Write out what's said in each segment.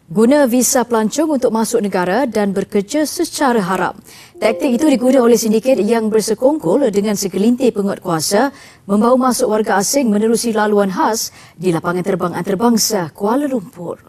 guna visa pelancong untuk masuk negara dan bekerja secara haram. Taktik itu digunakan oleh sindiket yang bersekongkol dengan segelintir penguatkuasa membawa masuk warga asing menerusi laluan khas di lapangan terbang antarabangsa Kuala Lumpur.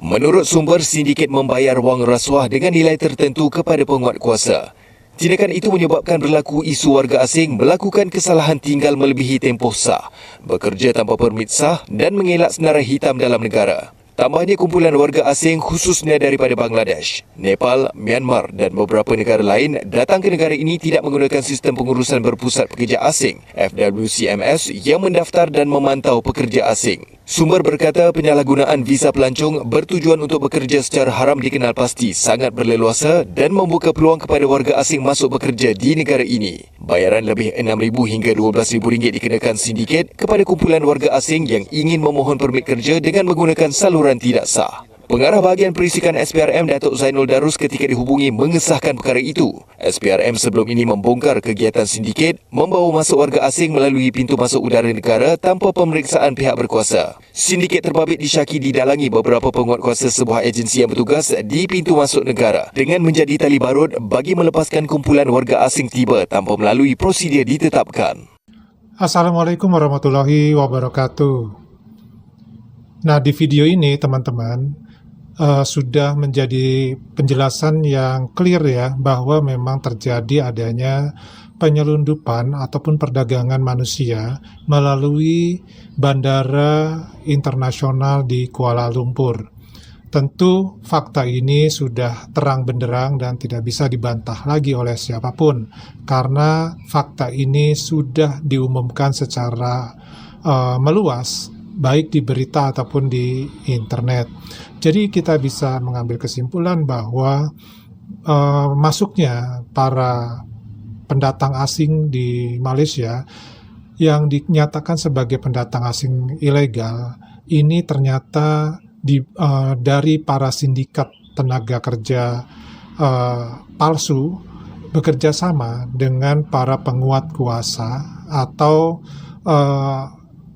Menurut sumber, sindiket membayar wang rasuah dengan nilai tertentu kepada penguatkuasa. Tindakan itu menyebabkan berlaku isu warga asing melakukan kesalahan tinggal melebihi tempoh sah, bekerja tanpa permit sah dan mengelak senarai hitam dalam negara. Tambahnya, kumpulan warga asing khususnya daripada Bangladesh, Nepal, Myanmar dan beberapa negara lain datang ke negara ini tidak menggunakan sistem pengurusan berpusat pekerja asing FWCMS yang mendaftar dan memantau pekerja asing. Sumber berkata penyalahgunaan visa pelancong bertujuan untuk bekerja secara haram dikenal pasti sangat berleluasa dan membuka peluang kepada warga asing masuk bekerja di negara ini. Bayaran lebih RM6,000 hingga RM12,000 dikenakan sindiket kepada kumpulan warga asing yang ingin memohon permit kerja dengan menggunakan saluran tidak sah. Pengarah bahagian perisikan SPRM Datuk Zainul Darus ketika dihubungi mengesahkan perkara itu. SPRM sebelum ini membongkar kegiatan sindiket membawa masuk warga asing melalui pintu masuk udara negara tanpa pemeriksaan pihak berkuasa. Sindiket terbabit disyaki didalangi beberapa penguatkuasa sebuah agensi yang bertugas di pintu masuk negara dengan menjadi tali barut bagi melepaskan kumpulan warga asing tiba tanpa melalui prosedur ditetapkan. Assalamualaikum warahmatullahi wabarakatuh. Nah, di video ini teman-teman sudah menjadi penjelasan yang clear ya, bahwa memang terjadi adanya penyelundupan ataupun perdagangan manusia melalui Bandara Internasional di Kuala Lumpur. Tentu fakta ini sudah terang benderang dan tidak bisa dibantah lagi oleh siapapun, karena fakta ini sudah diumumkan secara meluas, baik di berita ataupun di internet. Jadi kita bisa mengambil kesimpulan bahwa masuknya para pendatang asing di Malaysia yang dinyatakan sebagai pendatang asing ilegal ini ternyata dari para sindikat tenaga kerja palsu bekerja sama dengan para penguat kuasa atau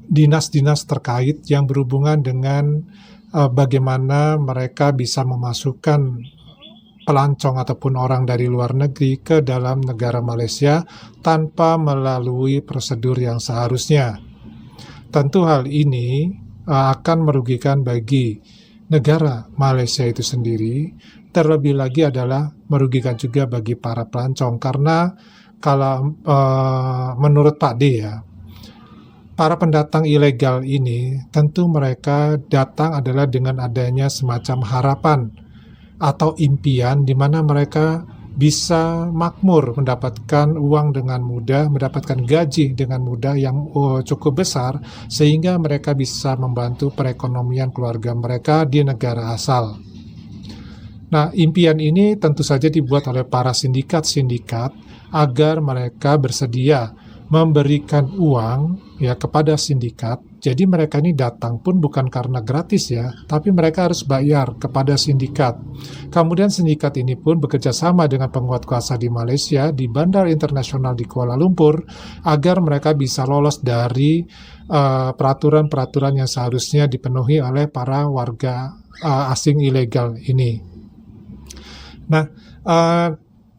dinas-dinas terkait yang berhubungan dengan bagaimana mereka bisa memasukkan pelancong ataupun orang dari luar negeri ke dalam negara Malaysia tanpa melalui prosedur yang seharusnya. Tentu hal ini akan merugikan bagi negara Malaysia itu sendiri, terlebih lagi adalah merugikan juga bagi para pelancong, karena kalau menurut Pak D ya, para pendatang ilegal ini tentu mereka datang adalah dengan adanya semacam harapan atau impian di mana mereka bisa makmur, mendapatkan uang dengan mudah, mendapatkan gaji dengan mudah yang cukup besar, sehingga mereka bisa membantu perekonomian keluarga mereka di negara asal. Nah, impian ini tentu saja dibuat oleh para sindikat-sindikat agar mereka bersedia memberikan uang ya kepada sindikat. Jadi mereka ini datang pun bukan karena gratis ya, tapi mereka harus bayar kepada sindikat. Kemudian sindikat ini pun bekerja sama dengan penguat kuasa di Malaysia di Bandar Internasional di Kuala Lumpur agar mereka bisa lolos dari peraturan-peraturan yang seharusnya dipenuhi oleh para warga asing ilegal ini. Nah,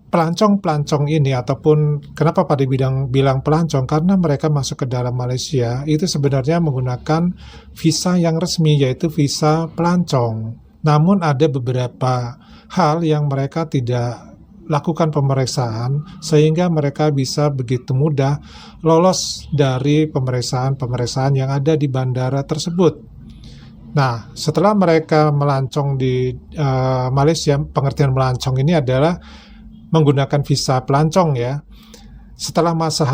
pelancong-pelancong ini, ataupun kenapa pada bilang pelancong, karena mereka masuk ke dalam Malaysia itu sebenarnya menggunakan visa yang resmi, yaitu visa pelancong. Namun ada beberapa hal yang mereka tidak lakukan pemeriksaan sehingga mereka bisa begitu mudah lolos dari pemeriksaan yang ada di bandara tersebut. Nah, setelah mereka melancong di Malaysia, pengertian melancong ini adalah menggunakan visa pelancong ya. Setelah masa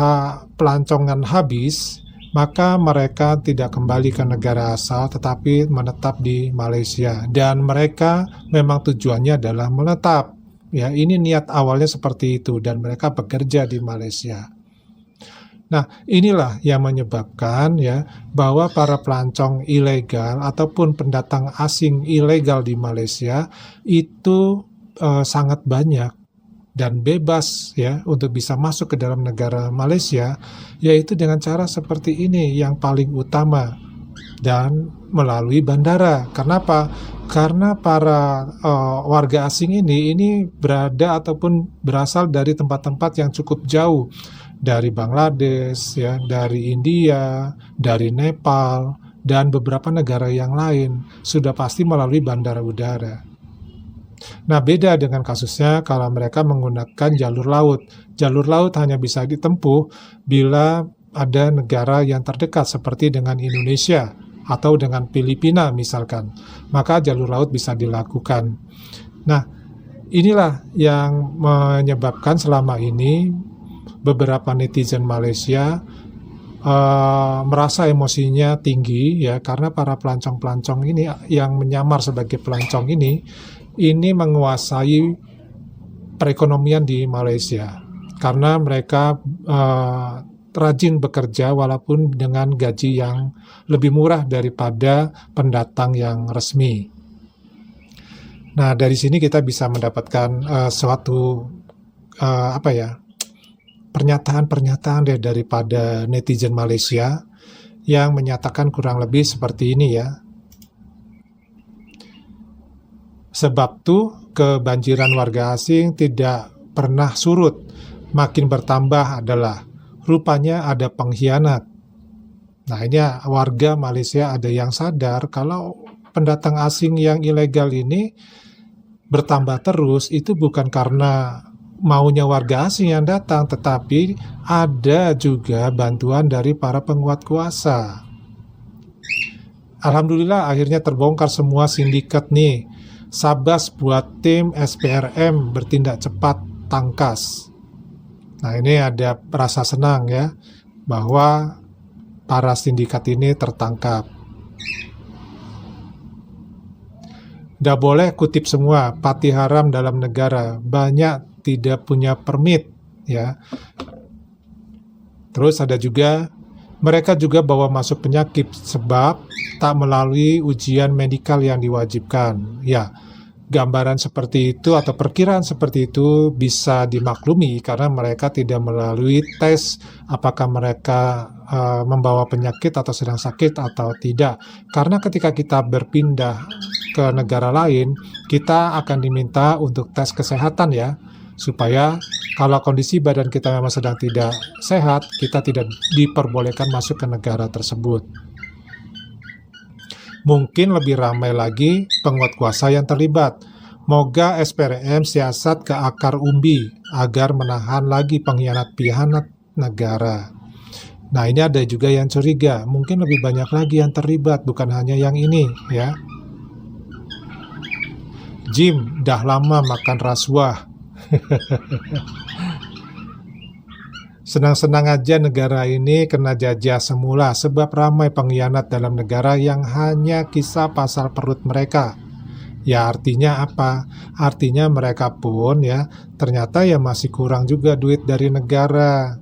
pelancongan habis, maka mereka tidak kembali ke negara asal tetapi menetap di Malaysia, dan mereka memang tujuannya adalah menetap. Ya, ini niat awalnya seperti itu, dan mereka bekerja di Malaysia. Nah, inilah yang menyebabkan ya bahwa para pelancong ilegal ataupun pendatang asing ilegal di Malaysia itu sangat banyak dan bebas ya untuk bisa masuk ke dalam negara Malaysia, yaitu dengan cara seperti ini yang paling utama. dan melalui bandara. Kenapa? Karena para warga asing ini berada ataupun berasal dari tempat-tempat yang cukup jauh, dari Bangladesh, ya, dari India, dari Nepal, dan beberapa negara yang lain, sudah pasti melalui bandara udara. Nah, beda dengan kasusnya kalau mereka menggunakan jalur laut. Jalur laut hanya bisa ditempuh bila ada negara yang terdekat seperti dengan Indonesia atau dengan Filipina misalkan. Maka jalur laut bisa dilakukan. Nah, inilah yang menyebabkan selama ini beberapa netizen Malaysia merasa emosinya tinggi, ya, karena para pelancong-pelancong ini yang menyamar sebagai pelancong ini menguasai perekonomian di Malaysia karena mereka rajin bekerja walaupun dengan gaji yang lebih murah daripada pendatang yang resmi. Nah, dari sini kita bisa mendapatkan suatu pernyataan-pernyataan daripada netizen Malaysia yang menyatakan kurang lebih seperti ini, ya. Sebab tuh kebanjiran warga asing tidak pernah surut, makin bertambah adalah rupanya ada pengkhianat. Nah, ini warga Malaysia ada yang sadar kalau pendatang asing yang ilegal ini bertambah terus itu bukan karena maunya warga asing yang datang, tetapi ada juga bantuan dari para penguat kuasa. Alhamdulillah akhirnya terbongkar semua sindikat nih. Sabas buat tim SPRM bertindak cepat tangkas. Nah, ini ada rasa senang, ya, bahwa para sindikat ini tertangkap. Nggak boleh kutip semua, pati haram dalam negara, banyak tidak punya permit, ya. Terus ada juga, mereka juga bawa masuk penyakit sebab tak melalui ujian medikal yang diwajibkan. Ya, gambaran seperti itu atau perkiraan seperti itu bisa dimaklumi karena mereka tidak melalui tes apakah mereka membawa penyakit atau sedang sakit atau tidak. Karena ketika kita berpindah ke negara lain, kita akan diminta untuk tes kesehatan, ya, supaya kalau kondisi badan kita memang sedang tidak sehat, kita tidak diperbolehkan masuk ke negara tersebut. Mungkin lebih ramai lagi penguat kuasa yang terlibat. Moga SPRM siasat ke akar umbi agar menahan lagi pengkhianat-pengkhianat negara. Nah, ini ada juga yang curiga, mungkin lebih banyak lagi yang terlibat, bukan hanya yang ini, ya. Jim, dah lama makan rasuah. Senang-senang aja negara ini kena jajah semula sebab ramai pengkhianat dalam negara yang hanya kisah pasal perut mereka. Ya, artinya apa? Artinya mereka pun, ya, ternyata ya masih kurang juga duit dari negara.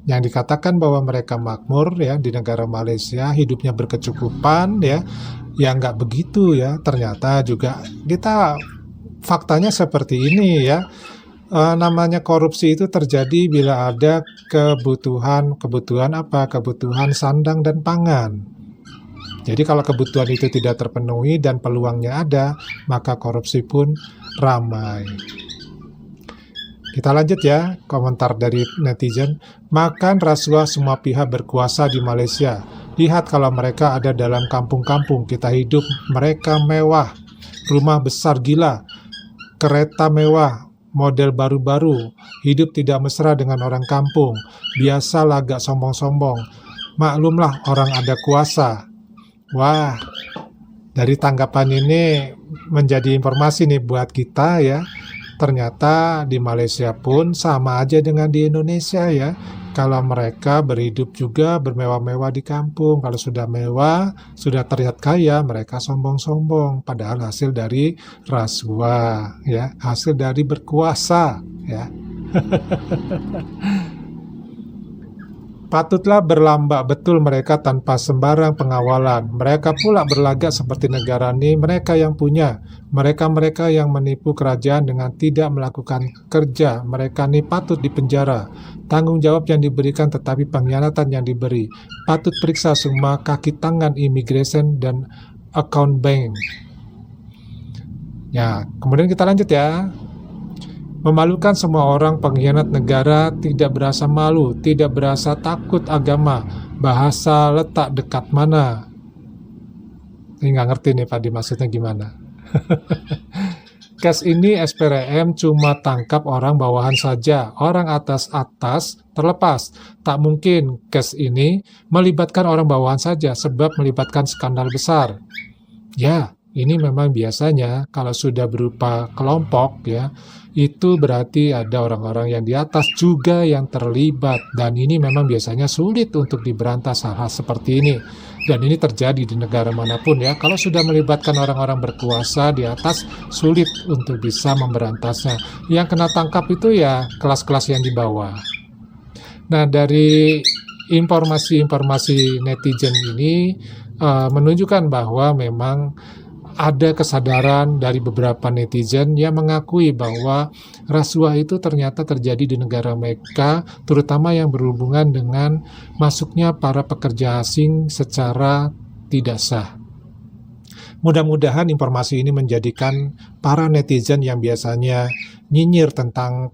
Yang dikatakan bahwa mereka makmur, ya, di negara Malaysia hidupnya berkecukupan, ya nggak begitu, ya. Ternyata juga kita faktanya seperti ini, ya. Namanya korupsi itu terjadi bila ada kebutuhan apa? Kebutuhan sandang dan pangan. Jadi kalau kebutuhan itu tidak terpenuhi dan peluangnya ada, maka korupsi pun ramai. Kita lanjut, ya, komentar dari netizen. Makan rasuah semua pihak berkuasa di Malaysia. Lihat kalau mereka ada dalam kampung-kampung, kita hidup mereka mewah, rumah besar gila, kereta mewah, model baru-baru, hidup tidak mesra dengan orang kampung, biasa agak sombong-sombong. Maklumlah orang ada kuasa. Wah, dari tanggapan ini menjadi informasi nih buat kita, ya. Ternyata di Malaysia pun sama aja dengan di Indonesia, ya. Kalau mereka berhidup juga bermewah-mewah di kampung, kalau sudah mewah, sudah terlihat kaya, mereka sombong-sombong. Padahal hasil dari rasuah, ya, hasil dari berkuasa, ya. Patutlah berlambak betul mereka tanpa sembarang pengawalan. Mereka pula berlagak seperti negara ini mereka yang punya. Mereka-mereka yang menipu kerajaan dengan tidak melakukan kerja. Mereka ini patut dipenjara. Tanggung jawab yang diberikan tetapi pengkhianatan yang diberi. Patut periksa semua kaki tangan imigresen dan account bank. Ya, kemudian kita lanjut ya. Memalukan semua orang pengkhianat negara, tidak berasa malu, tidak berasa takut agama, bahasa letak dekat mana. Ini nggak ngerti nih Pak, maksudnya gimana. Kes ini SPRM cuma tangkap orang bawahan saja, orang atas-atas terlepas. Tak mungkin kes ini melibatkan orang bawahan saja, sebab melibatkan skandal besar. Ya, ini memang biasanya kalau sudah berupa kelompok ya, itu berarti ada orang-orang yang di atas juga yang terlibat, dan ini memang biasanya sulit untuk diberantas hal-hal seperti ini. Dan ini terjadi di negara manapun ya, kalau sudah melibatkan orang-orang berkuasa di atas, sulit untuk bisa memberantasnya. Yang kena tangkap itu ya kelas-kelas yang di bawah. Nah, dari informasi-informasi netizen ini menunjukkan bahwa memang ada kesadaran dari beberapa netizen yang mengakui bahwa rasuah itu ternyata terjadi di negara mereka, terutama yang berhubungan dengan masuknya para pekerja asing secara tidak sah. Mudah-mudahan informasi ini menjadikan para netizen yang biasanya nyinyir tentang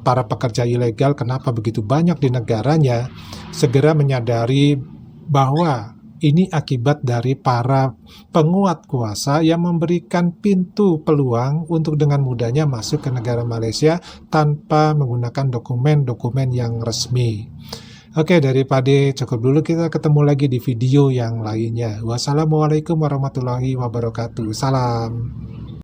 para pekerja ilegal, kenapa begitu banyak di negaranya, segera menyadari bahwa ini akibat dari para penguat kuasa yang memberikan pintu peluang untuk dengan mudahnya masuk ke negara Malaysia tanpa menggunakan dokumen-dokumen yang resmi. Oke, daripada cukup dulu, kita ketemu lagi di video yang lainnya. Wassalamualaikum warahmatullahi wabarakatuh. Salam.